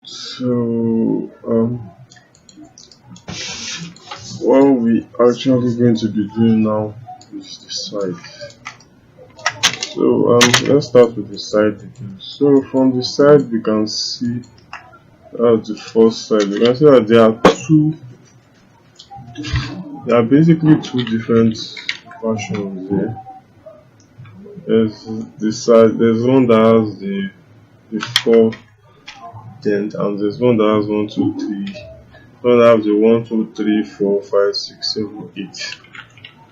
So what we actually going to be doing now is the side. So let's start with the side details. So from the side we can see that's the first side. You can see that there are basically two different versions here. There's the side, there's one that has the 4 dent, and there's one that has 1, 2, 3. One that has the 1, 2, 3, 4, 5, 6, 7,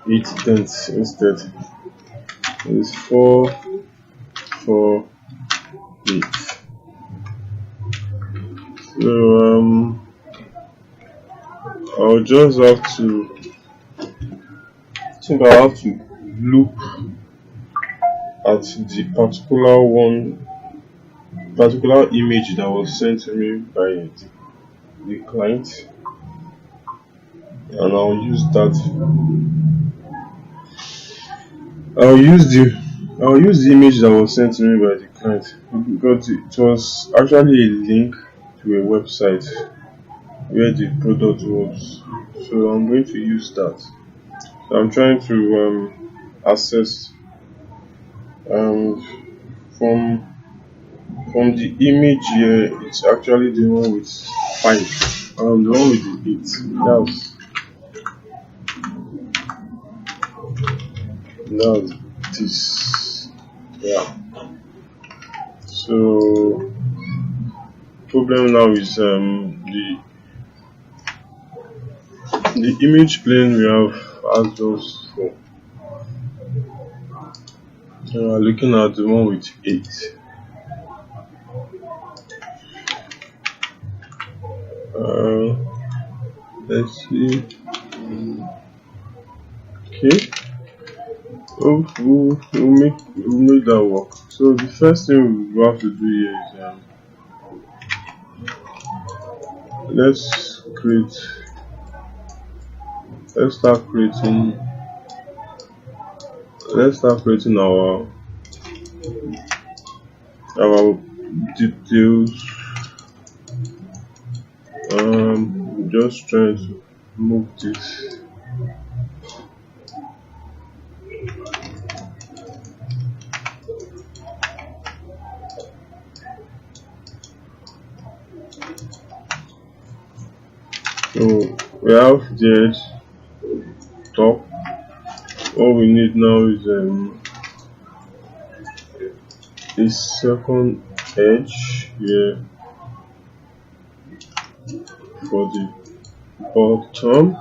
8 dents instead. It's 4, 4, 8. So I'll just have to have to look at the particular image that was sent to me by the client, and I'll use that. I'll use the image that was sent to me by the client, because it was actually a link to a website where the product was. So I'm going to use that. So I'm trying to access from the image here. It's actually the one with 5, the one with the 8. That's this. Yeah. So problem now is the image plane we have as those 4. We're looking at the one with 8. Let's see. Okay. Oh, we'll make that work. So the first thing we have to do here is let's start creating our details. Just trying to move this. So we have the edge top. All we need now is a second edge here for the bottom.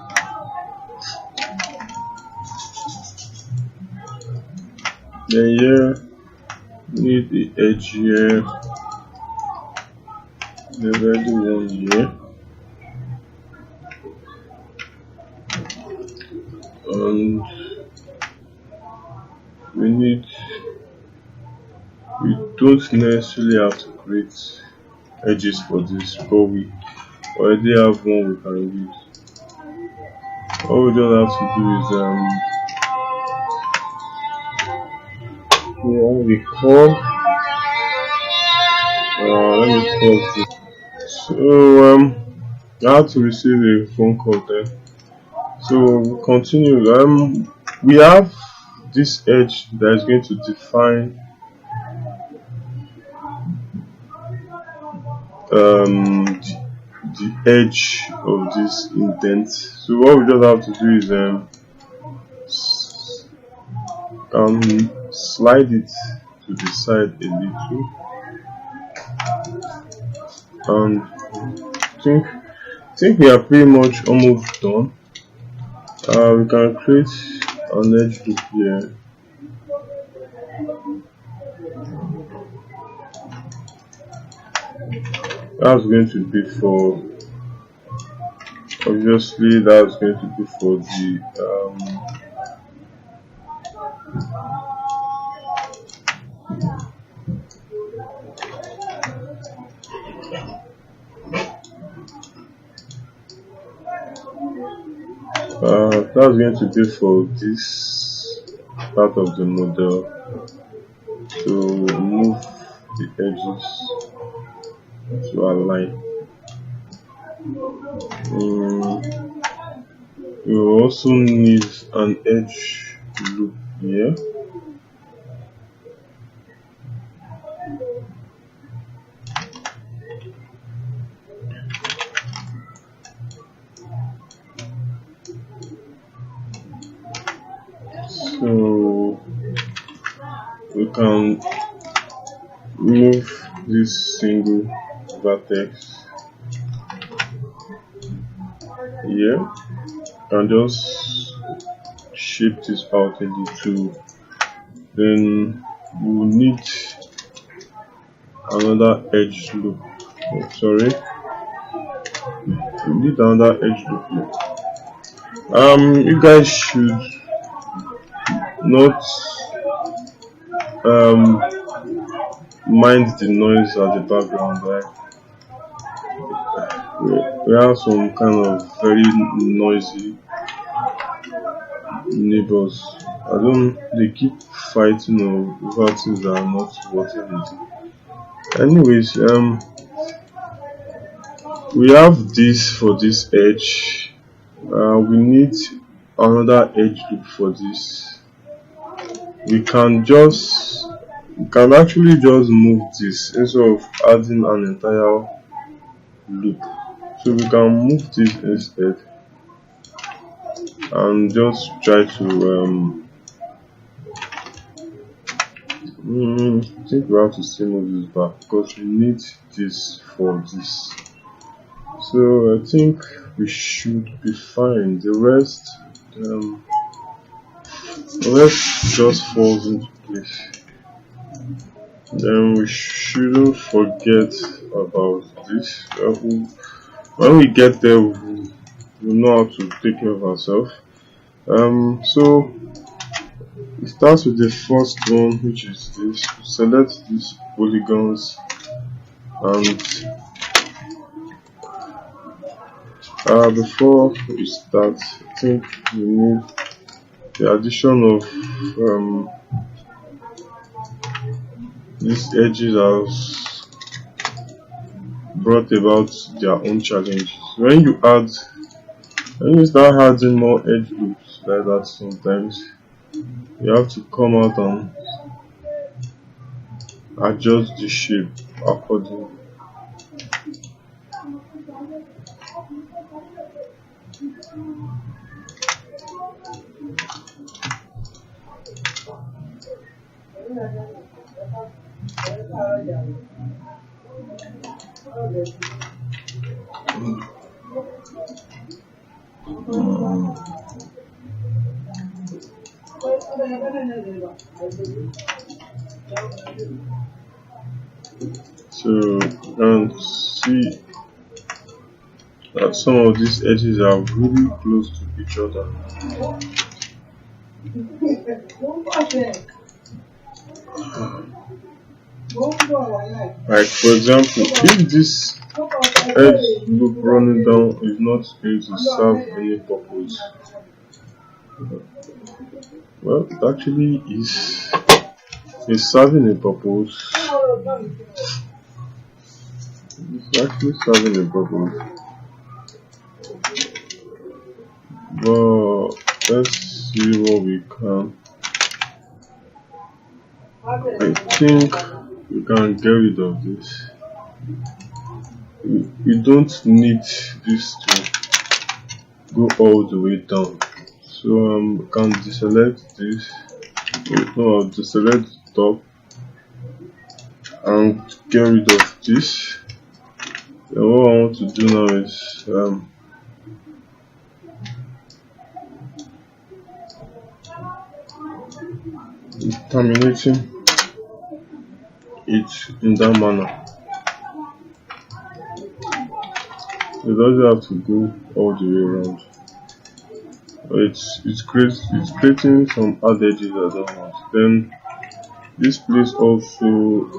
Then here we need the edge here, the ready one here, and we don't necessarily have to create edges for this, but we already have one we can use. All we just have to do is let me pause this. So I had to receive a phone call there. So we'll continue. We have this edge that is going to define the edge of this indent. So what we just have to do is slide it to the side a little, and I think we are pretty much almost done. We can create an edge loop here. That's going to be for, obviously that's going to be for the that's going to be for this part of the model to move the edges to align. We will also need an edge loop here. So we can move this single vertex here and just shape this out a little. Then we'll need another edge loop. Oh, sorry, we need another edge loop here. You guys should not mind the noise at the background, right? We have some kind of very noisy neighbors. They keep fighting over things that are not worth it. Anyways, we have this for this edge. We need another edge loop for this. We can actually just move this instead of adding an entire loop. So we can move this instead and just try to I think we have to still move this back because we need this for this. So I think we should be fine. The rest just falls into place. Then we shouldn't forget about this. When we get there, we know how to take care of ourselves. So it starts with the first one, which is this. Select these polygons and before we start, I think we need the addition of these edges has brought about their own challenges. When you start adding more edge loops like that, sometimes you have to come out and adjust the shape accordingly. So you can see that some of these edges are really close to each other. Like for example, if this edge loop running down is not going to serve any purpose, well, it actually is serving a purpose. It's actually serving a purpose. But let's see what we can. I think we can get rid of this. We don't need this to go all the way down. So we can deselect this. No, deselect the top and get rid of this. Then what I want to do now is terminating it in that manner. It doesn't have to go all the way around. It's creating some hard edges I don't want. Then this place also, I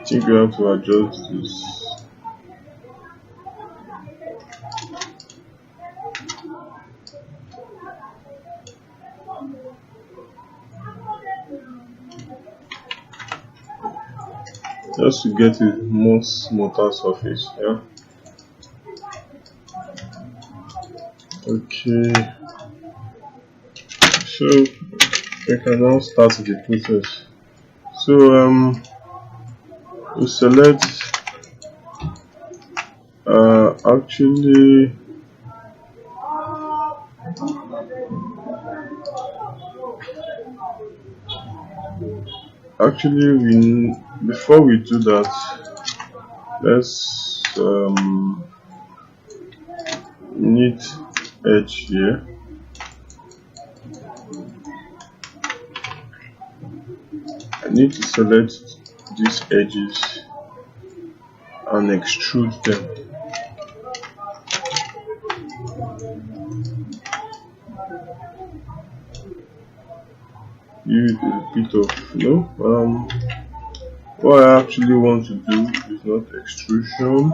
think we have to adjust this. just to get a more smoother surface. Yeah. Okay. So we can now start the process. So we select actually we before we do that, let's need edge here. I need to select these edges and extrude them. Use a bit of what I actually want to do is not extrusion.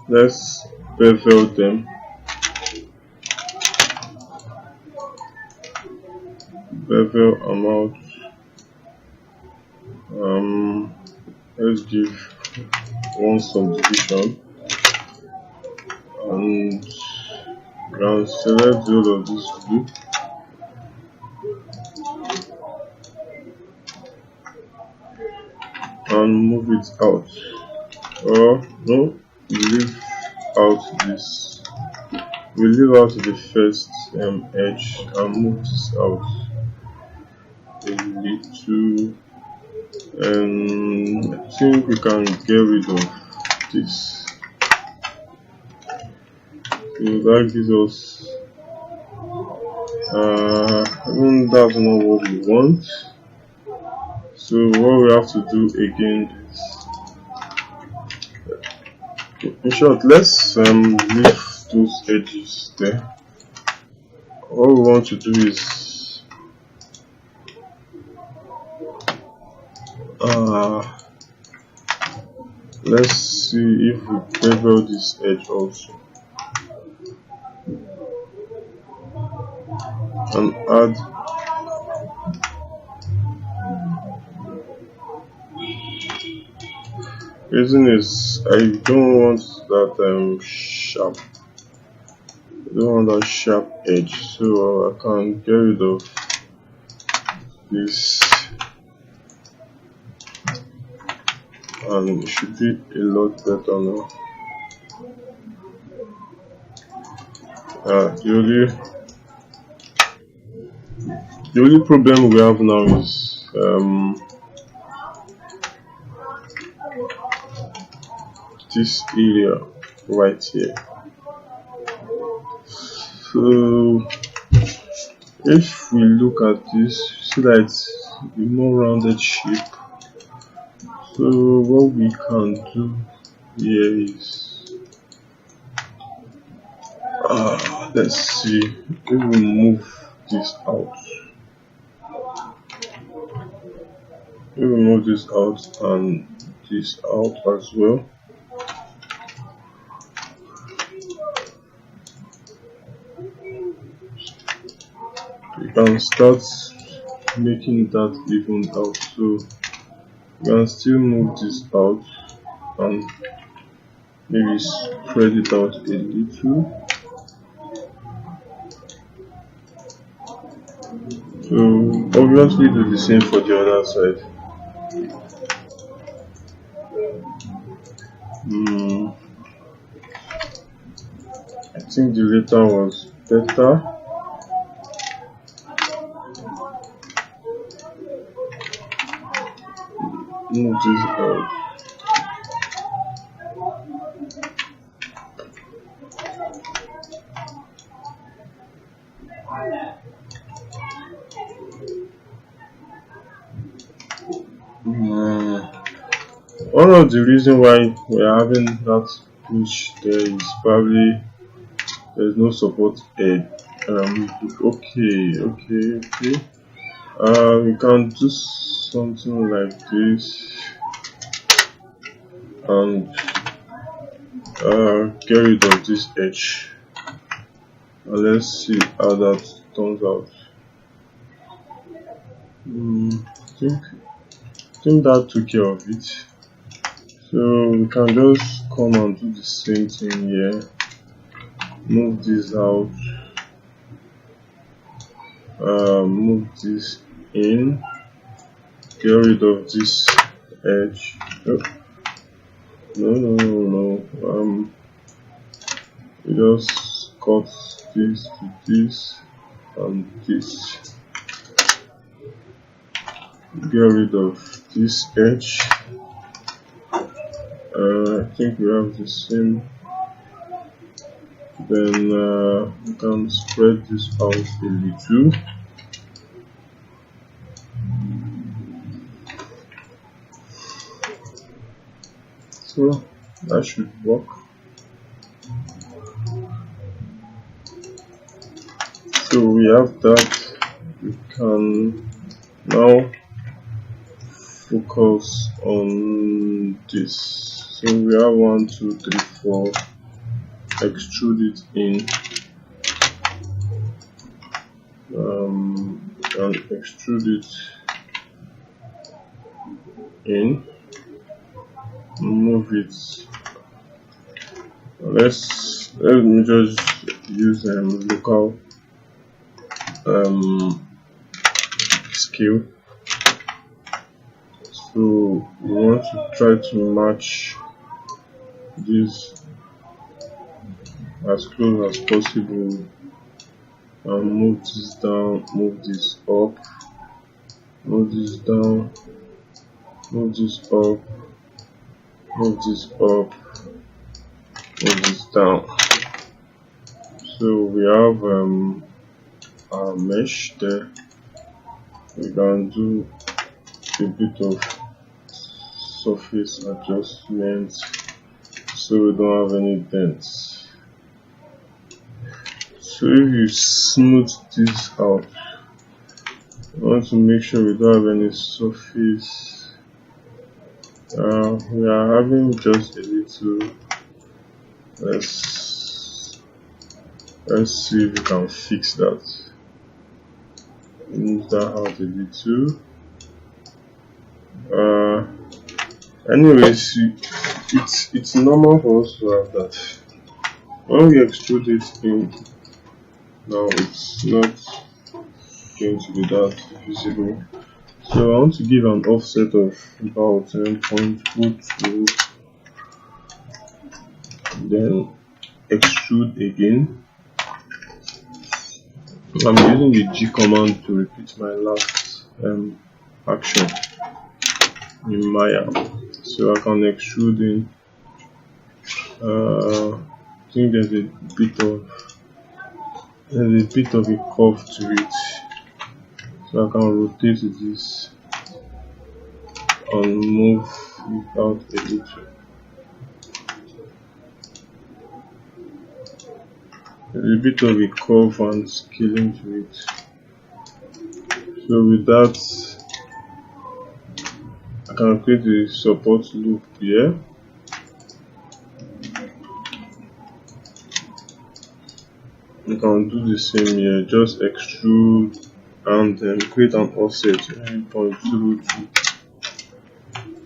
Let's bevel them. Bevel amount. Let's give one subdivision and select all of this blue. And move it out. Or no, we leave out this. We leave out the first edge and move this out a little. And I think we can get rid of this. So that gives us. That's not what we want. So what we have to do again is, in short, let's leave those edges there. All we want to do is let's see if we bevel this edge also and add reason is I don't want that sharp. I don't want that sharp edge, so I can get rid of this, and it should be a lot better now. The only problem we have now is this area right here. So if we look at this, see that it's a more rounded shape. So what we can do here is let's see if we move this out. We will move this out and this out as well. We can start making that even out. So we can still move this out and maybe spread it out a little. So obviously do the same for the other side. I think the later was better. Move this out. One of the reasons why we're having that push there is probably there's no support edge. Okay. We can do something like this and get rid of this edge, and let's see how that turns out. I think that took care of it. So we can just come and do the same thing here. Move this out. Move this in. Get rid of this edge. Oh, no. We just cut this to this and this. Get rid of this edge. I think we have the same. Then we can spread this out a little. So that should work. So we have that. We can now focus on this. So we have 1, 2, 3, 4. Extrude it in. And extrude it in. Move it. Let me just use local scale. So we want to try to match this as close as possible, and move this down, move this up, move this down, move this up, move this up, move this down. So we have our mesh there. We can do a bit of surface adjustment so we don't have any dents. So if you smooth this out, I want to make sure we don't have any surface. We are having just a little. Let's see if we can fix that. Move that out a little. Anyways, it's normal for us to have that. When we extrude it in, now it's not going to be that visible. So I want to give an offset of about 10.02. Then extrude again. I'm using the G command to repeat my last action in Maya, so I can extrude in. I think there's a bit of a curve to it, so I can rotate this and move it out a little. There's a bit of a curve and scaling to it. So with that, I can create a support loop here. You can do the same here, just extrude and then create an offset 0.02.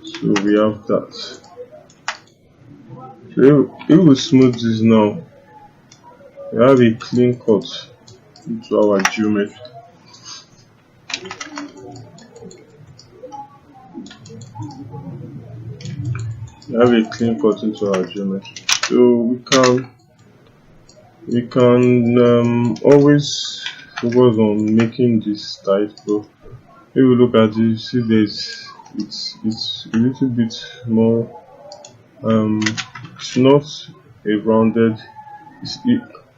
So we have that. So if we smooth this now, we have a clean cut into our geometry. We have a clean cut into our geometry. So we can always focus on making this tight. So if you look at it, see it's a little bit more. It's not a rounded.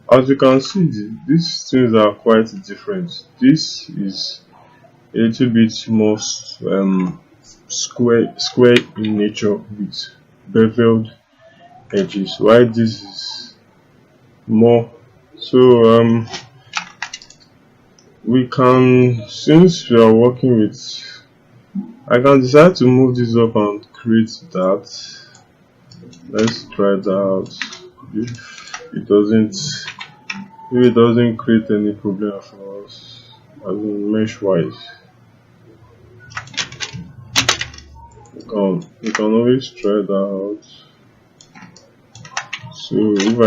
As you can see, these things are quite different. This is a little bit more square in nature with beveled edges, while this is more. So we can, since we are working with, I can decide to move this up and create that. Let's try that out. If it doesn't create any problem for us as in mesh wise. You can always try that out. So if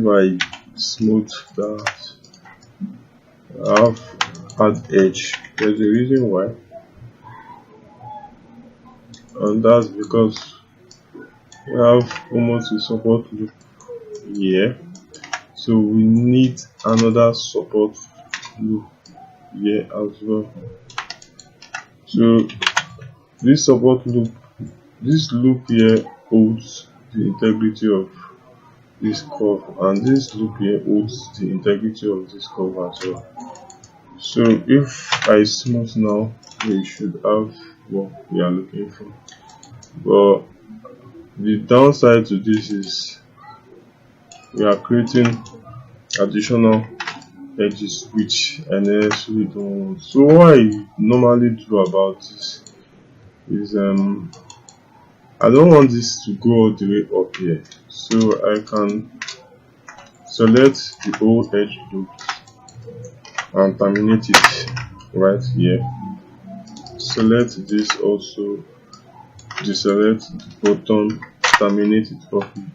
I smooth that, I have hard edge. There's a reason why, and that's because we have almost a support loop here, so we need another support loop here as well. So this loop here holds the integrity of this curve, and this loop here holds the integrity of this curve as well. So if I smooth now, we should have what we are looking for. But the downside to this is we are creating additional edges which I necessarily don't want. So what I normally do about this is I don't want this to go all the way up here, so I can select the whole edge loop and terminate it right here. Select this also, deselect the bottom, terminate it properly.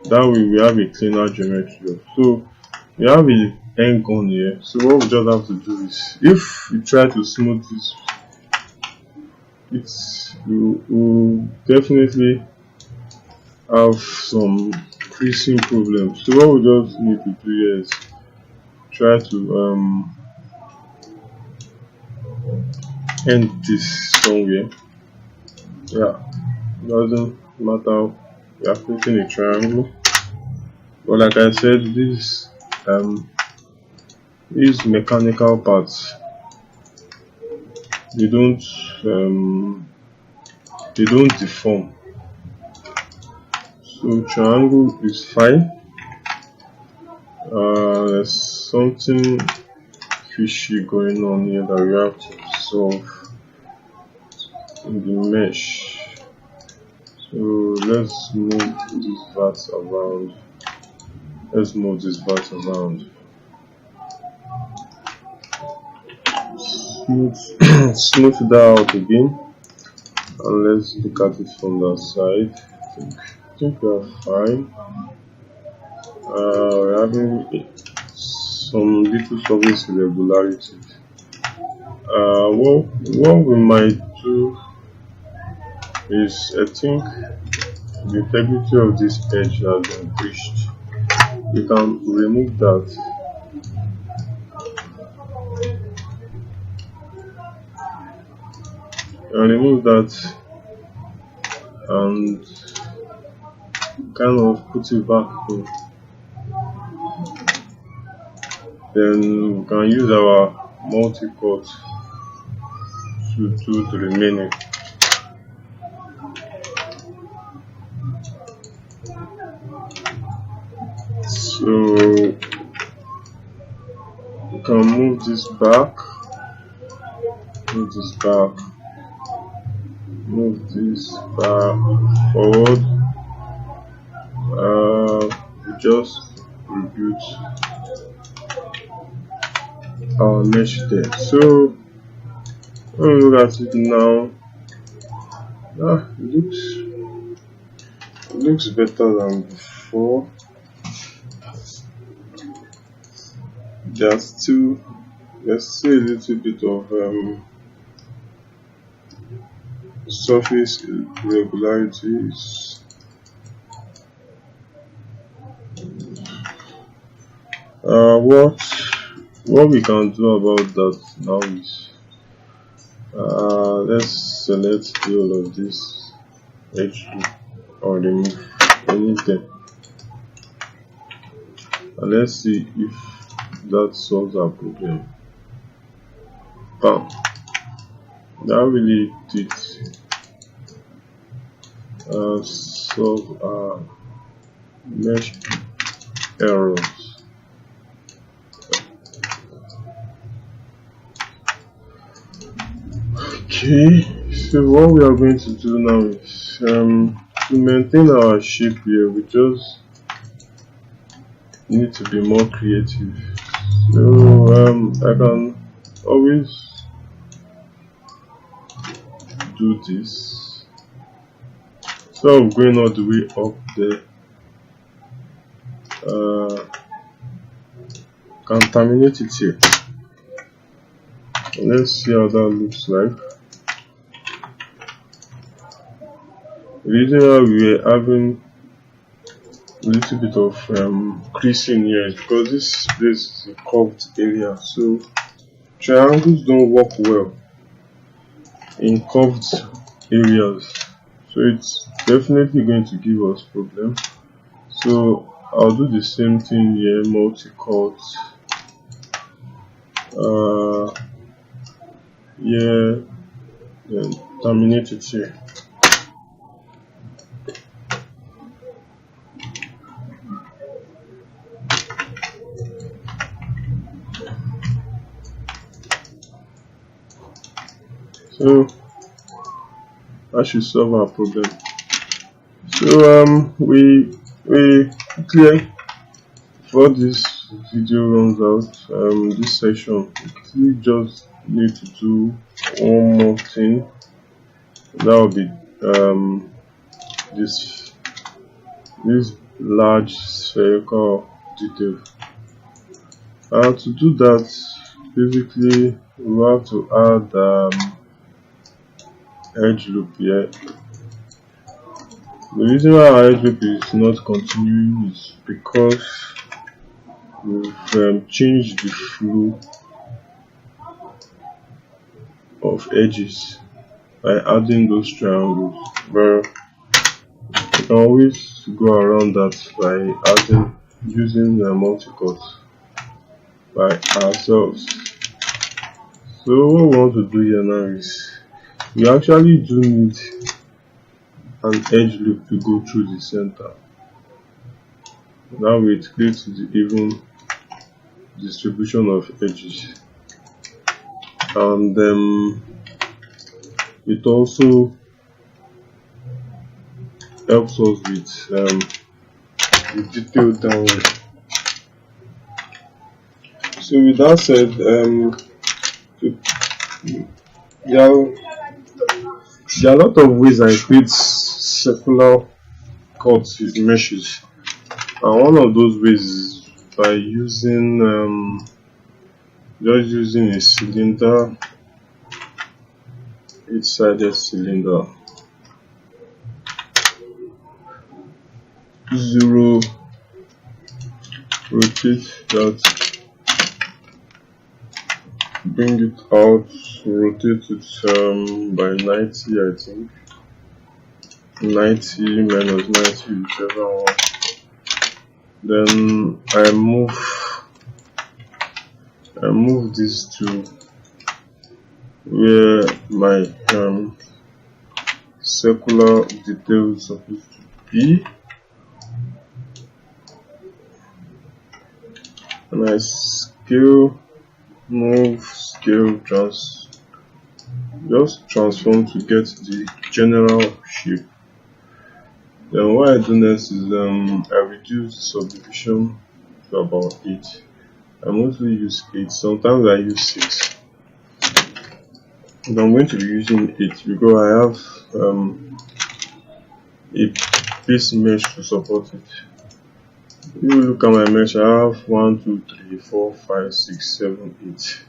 That way we have a cleaner geometry. So we have a end gun here. So what we just have to do is, if we try to smooth this, you will definitely have some creasing problems. So what we just need to do here is try to end this somewhere. Yeah, doesn't matter. We are creating a triangle, but like I said, these mechanical parts, they don't deform. So triangle is fine. There's something fishy going on here that we have to solve in the mesh. So let's move this vert around. Smooth that out again, and let's look at it from that side. I think we are fine. We're having some little surface irregularities. What we might do is, I think the integrity of this edge has been breached. We can remove that. And kind of put it back in. Then we can use our multi-cut to do the remaining. So we can move this back, move this back forward. We just rebuild our mesh there. So when we look at it now, it looks better than before. There's still a little bit of surface irregularities. What we can do about that now is, let's select the whole of this edge loop or remove them, and let's see if that solves our problem. Bam! That really did solve our mesh errors. Okay, so what we are going to do now is, to maintain our shape here, we just need to be more creative. So I can always do this. So I'm going all the way up there. Can terminate it here. Let's see how that looks like. The reason why we are having a little bit of creasing here is because this place is a curved area, so triangles don't work well in curved areas, so it's definitely going to give us problem. So I'll do the same thing here, multi-cut here, then terminate it here. So that should solve our problem. So we clear before this video runs out. This section, we just need to do one more thing. That will be this large spherical detail. To do that, basically we have to add edge loop here. The reason why our edge loop is not continuing is because we've changed the flow of edges by adding those triangles, but we can always go around that by using the multi-cut by ourselves. So what we want to do here now is we actually do need an edge loop to go through the center. Now it creates the even distribution of edges, and it also helps us with the detail downward. So with that said, there are a lot of ways I create circular cuts with meshes, and one of those ways is by using just using a cylinder, 8-sided cylinder, 0, rotate that, bring it out, rotate it by 90, I think 90 minus 90, whichever one. Then I move this to where my circular detail is supposed to be, and I just transform to get the general shape. Then what I do next is I reduce the subdivision to about 8. I mostly use 8, sometimes I use 6, but I'm going to be using 8 because I have a base mesh to support it. If you look at my mesh, I have 1, 2, 3, 4, 5, 6, 7, 8.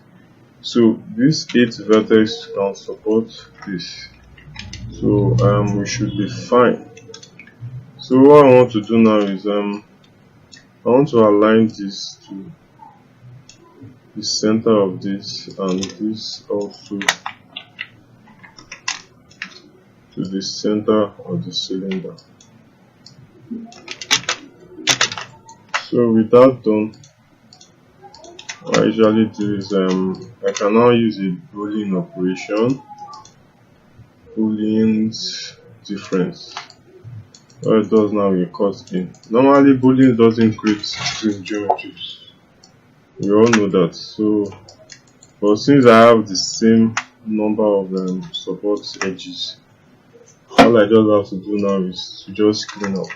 So this 8 vertex can support this, so we should be fine. So what I want to do now is I want to align this to the center of this, and this also to the center of the cylinder. So with that done, what I usually do is I can now use a Boolean operation, Boolean's difference. What it does now, we cut in. Normally Boolean doesn't create string geometries, we all know that. So but since I have the same number of support edges, all I just have to do now is to just clean up.